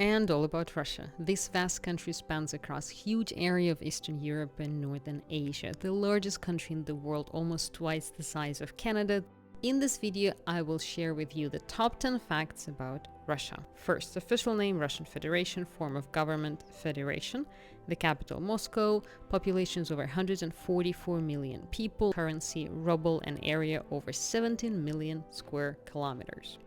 And all about Russia. This vast country spans across a huge area of Eastern Europe and Northern Asia, the largest country in the world, almost twice the size of Canada. In this video, I will share with you the top 10 facts about Russia. First, official name Russian Federation, form of government Federation, the capital Moscow, populations over 144 million people, currency ruble, and area over 17 million square kilometers.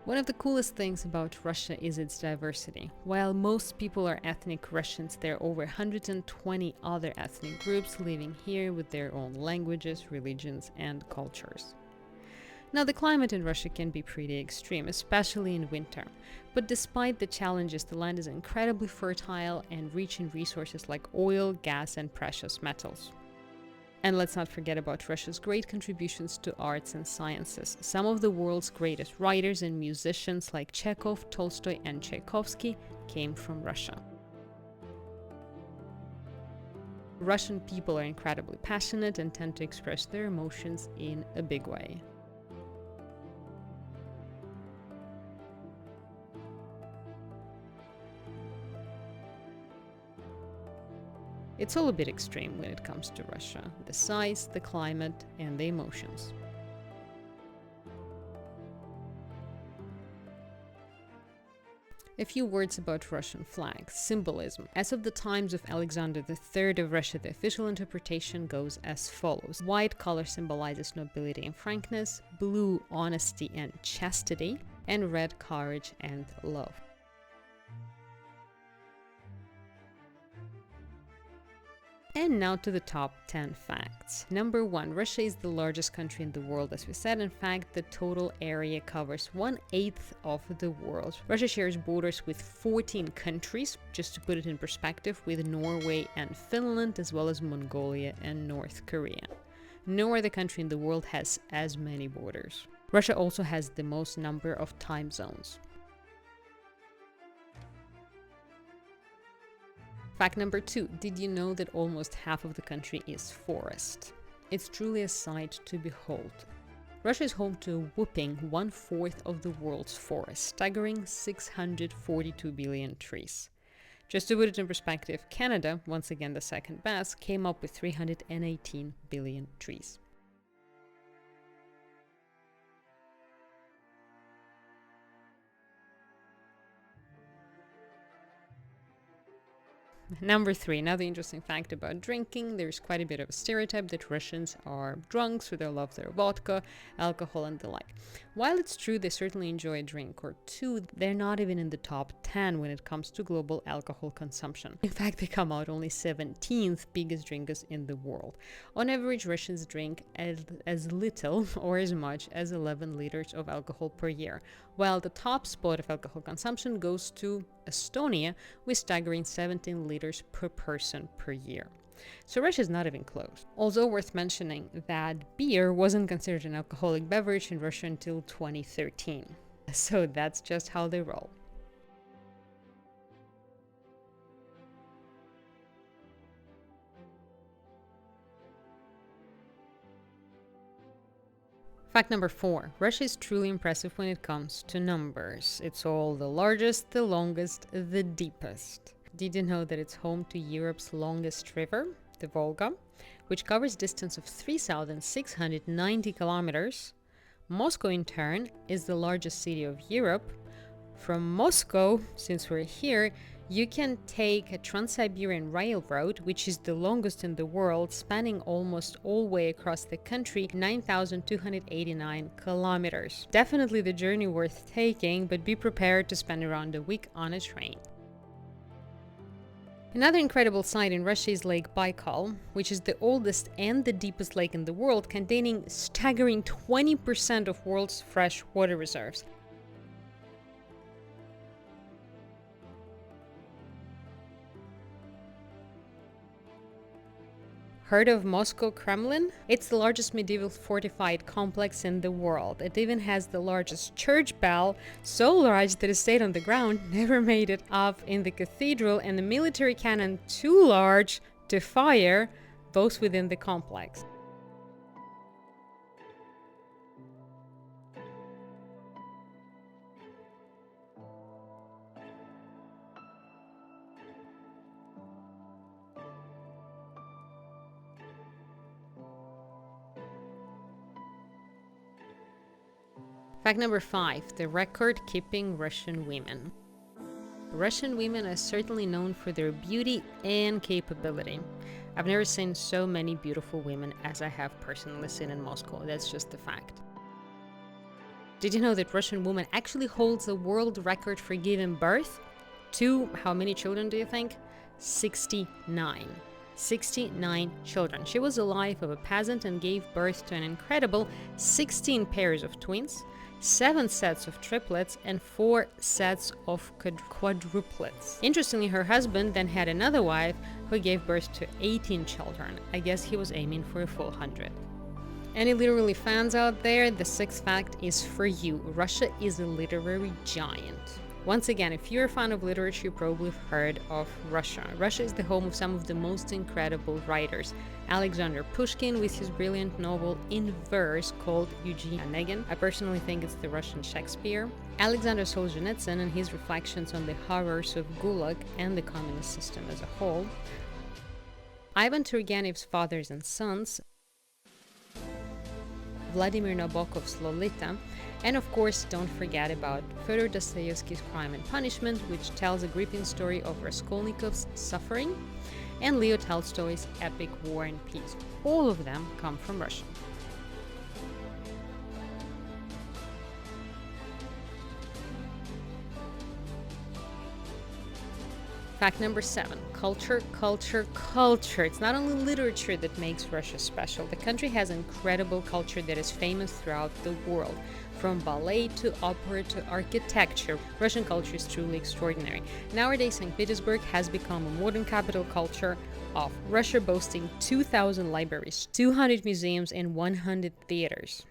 One of the coolest things about Russia is its diversity. While most people are ethnic Russians, there are over 120 other ethnic groups living here with their own languages, religions, and cultures. Now, the climate in Russia can be pretty extreme, especially in winter. But despite the challenges, the land is incredibly fertile and rich in resources like oil, gas, and precious metals. And let's not forget about Russia's great contributions to arts and sciences. Some of the world's greatest writers and musicians like Chekhov, Tolstoy, and Tchaikovsky came from Russia. Russian people are incredibly passionate and tend to express their emotions in a big way. It's all a bit extreme when it comes to Russia: the size, the climate, and the emotions. A few words about Russian flag symbolism. As of the times of Alexander III of Russia, the official interpretation goes as follows. White color symbolizes nobility and frankness, blue honesty and chastity, and red courage and love. And now to the top 10 facts. Number 1, Russia is the largest country in the world, as we said. In fact, the total area covers 1/8 of the world. Russia shares borders with 14 countries, just to put it in perspective, with Norway and Finland, as well as Mongolia and North Korea. No other country in the world has as many borders. Russia also has the most number of time zones. Fact number 2, did you know that almost half of the country is forest? It's truly a sight to behold. Russia is home to a whopping 1/4 of the world's forest, staggering 642 billion trees. Just to put it in perspective, Canada, once again the second best, came up with 318 billion trees. Number 3, another interesting fact about drinking. There's quite a bit of a stereotype that Russians are drunks, or they love their vodka, alcohol, and the like. While it's true they certainly enjoy a drink or two, they're not even in the top 10 when it comes to global alcohol consumption. In fact, they come out only 17th biggest drinkers in the world. On average, Russians drink as little or as much as 11 liters of alcohol per year, while the top spot of alcohol consumption goes to Estonia with staggering 17 liters per person per year. So Russia is not even close. Also worth mentioning that beer wasn't considered an alcoholic beverage in Russia until 2013. So that's just how they roll. Fact number 4, Russia is truly impressive when it comes to numbers. It's all the largest, the longest, the deepest. Did you know that it's home to Europe's longest river, the Volga, which covers a distance of 3,690 kilometers? Moscow, in turn, is the largest city of Europe. From Moscow, since we're here, you can take a Trans-Siberian Railroad, which is the longest in the world, spanning almost all the way across the country, 9,289 kilometers. Definitely the journey worth taking, but be prepared to spend around a week on a train. Another incredible sight in Russia is Lake Baikal, which is the oldest and the deepest lake in the world, containing staggering 20% of world's fresh water reserves. Heard of Moscow Kremlin? It's the largest medieval fortified complex in the world. It even has the largest church bell, so large that it stayed on the ground, never made it up in the cathedral, and the military cannon too large to fire, both within the complex. Fact number 5, the record-keeping Russian women. Russian women are certainly known for their beauty and capability. I've never seen so many beautiful women as I have personally seen in Moscow. That's just a fact. Did you know that Russian woman actually holds a world record for giving birth to how many children do you think? 69. 69 children. She was the wife of a peasant and gave birth to an incredible 16 pairs of twins, 7 sets of triplets, and 4 sets of quadruplets. Interestingly, her husband then had another wife who gave birth to 18 children. I guess he was aiming for a full 100. Any literary fans out there, the 6th fact is for you. Russia is a literary giant. Once again, if you're a fan of literature, you probably have heard of Russia. Russia is the home of some of the most incredible writers. Alexander Pushkin with his brilliant novel in verse called Eugene Onegin. I personally think it's the Russian Shakespeare. Alexander Solzhenitsyn and his reflections on the horrors of Gulag and the communist system as a whole. Ivan Turgenev's Fathers and Sons. Vladimir Nabokov's Lolita. And of course, don't forget about Fyodor Dostoevsky's Crime and Punishment, which tells a gripping story of Raskolnikov's suffering, and Leo Tolstoy's epic War and Peace. All of them come from Russia. Fact number 7, culture, culture, culture. It's not only literature that makes Russia special. The country has incredible culture that is famous throughout the world. From ballet to opera to architecture, Russian culture is truly extraordinary. Nowadays, St. Petersburg has become a modern capital culture of Russia, boasting 2,000 libraries, 200 museums, and 100 theaters.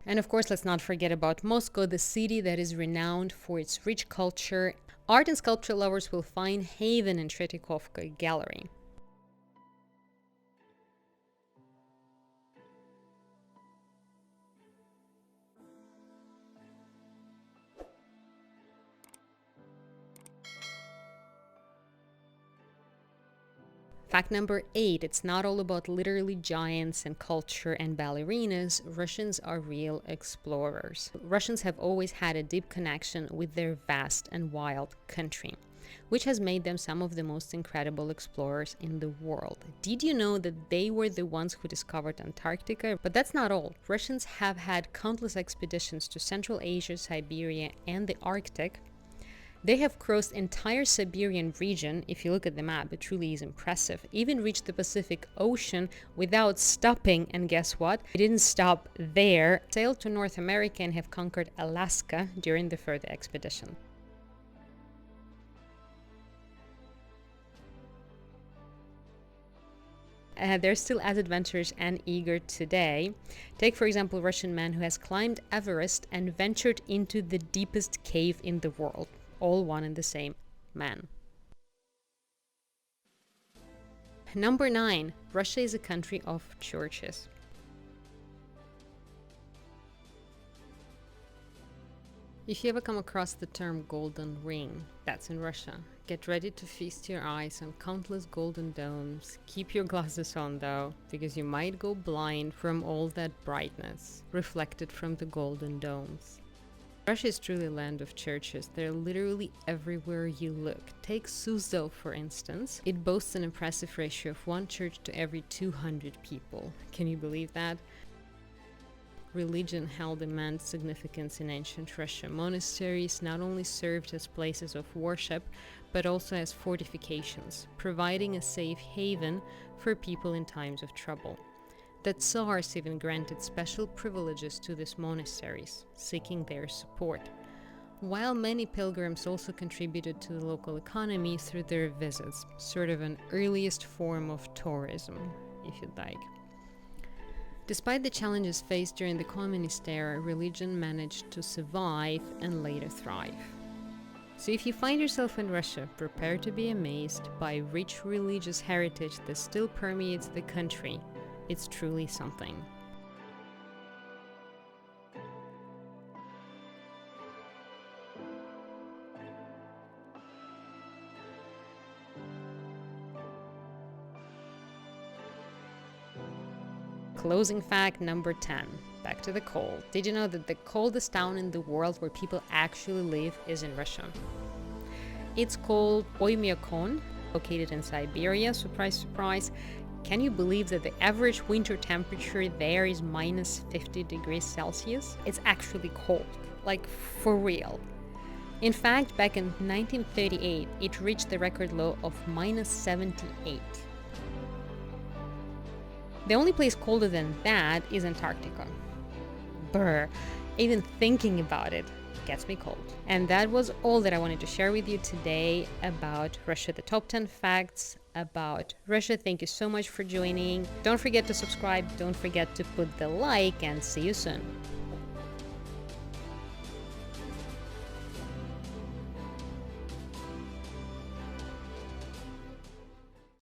And of course, let's not forget about Moscow, the city that is renowned for its rich culture. Art and sculpture lovers will find haven in Tretyakovka Gallery. Fact number 8, it's not all about literally giants and culture and ballerinas. Russians are real explorers. Russians have always had a deep connection with their vast and wild country, which has made them some of the most incredible explorers in the world. Did you know that they were the ones who discovered Antarctica? But that's not all. Russians have had countless expeditions to Central Asia, Siberia, and the Arctic. They have crossed entire Siberian region. If you look at the map, it truly is impressive. Even reached the Pacific Ocean without stopping, and guess what? They didn't stop there. Sailed to North America and have conquered Alaska during the further expedition. They're still as adventurous and eager today. Take, for example, a Russian man who has climbed Everest and ventured into the deepest cave in the world. All one and the same man. Number 9. Russia is a country of churches. If you ever come across the term golden ring, that's in Russia. Get ready to feast your eyes on countless golden domes. Keep your glasses on though, because you might go blind from all that brightness reflected from the golden domes. Russia is truly a land of churches. They're literally everywhere you look. Take Suzdal, for instance. It boasts an impressive ratio of 1 church to every 200 people. Can you believe that? Religion held immense significance in ancient Russia. Monasteries not only served as places of worship, but also as fortifications, providing a safe haven for people in times of trouble. The Tsars even granted special privileges to these monasteries, seeking their support, while many pilgrims also contributed to the local economy through their visits, sort of an earliest form of tourism, if you'd like. Despite the challenges faced during the communist era, religion managed to survive and later thrive. So if you find yourself in Russia, prepare to be amazed by rich religious heritage that still permeates the country. It's truly something. Closing fact number 10. Back to the cold. Did you know that the coldest town in the world where people actually live is in Russia? It's called Oymyakon, located in Siberia. Surprise, surprise. Can you believe that the average winter temperature there is minus 50 degrees Celsius? It's actually cold, like for real. In fact, back in 1938, it reached the record low of minus 78. The only place colder than that is Antarctica. Brr, even thinking about it gets me cold. And that was all that I wanted to share with you today about Russia, the top 10 facts about Russia. Thank you so much for joining. Don't forget to subscribe, don't forget to put the like, and see you soon.